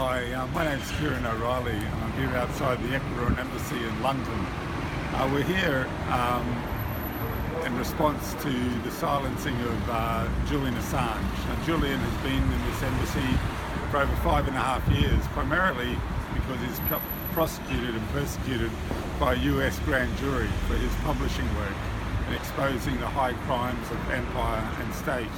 Hi, my name's Ciaron O'Reilly. I'm here outside the Ecuadorian Embassy in London. We're here in response to the silencing of Julian Assange. Now, Julian has been in this embassy for over 5.5 years, primarily because he's prosecuted and persecuted by a US grand jury for his publishing work and exposing the high crimes of empire and state.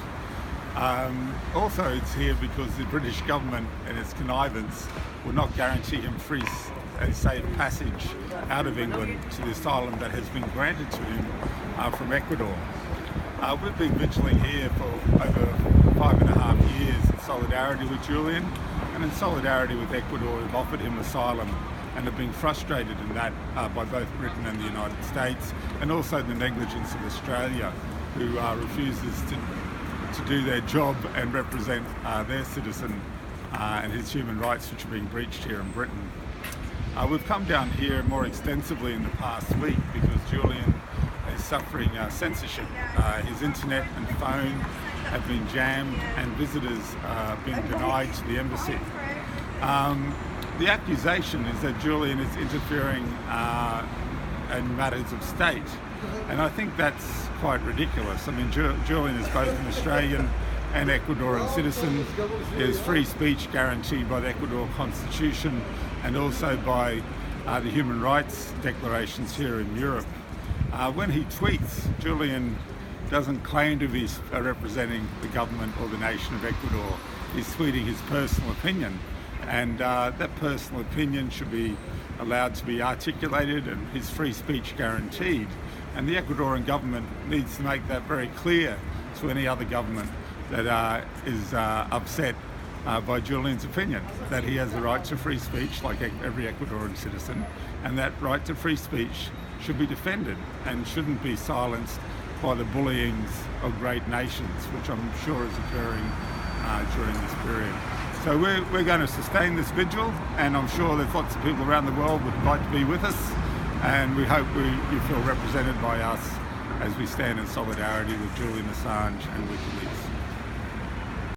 Also, it's here because the British government and its connivance will not guarantee him a safe passage out of England to the asylum that has been granted to him from Ecuador. We've been vigiling here for over 5.5 years in solidarity with Julian and in solidarity with Ecuador, who've offered him asylum and have been frustrated in that by both Britain and the United States, and also the negligence of Australia, who refuses to do their job and represent their citizen and his human rights, which are being breached here in Britain. We've come down here more extensively in the past week because Julian is suffering censorship. His internet and phone have been jammed and visitors being denied to the embassy. The accusation is that Julian is interfering in matters of state, and I think that's quite ridiculous. I mean, Julian is both an Australian and Ecuadorian citizen. There's free speech guaranteed by the Ecuador Constitution and also by the human rights declarations here in Europe. When he tweets, Julian doesn't claim to be representing the government or the nation of Ecuador. He's tweeting his personal opinion, and that personal opinion should be allowed to be articulated and his free speech guaranteed. And the Ecuadorian government needs to make that very clear to any other government that is upset by Julian's opinion, that he has the right to free speech like every Ecuadorian citizen, and that right to free speech should be defended and shouldn't be silenced by the bullyings of great nations, which I'm sure is occurring during this period. So we're going to sustain this vigil, and I'm sure there's lots of people around the world would like to be with us, and we hope you feel represented by us as we stand in solidarity with Julian Assange and WikiLeaks.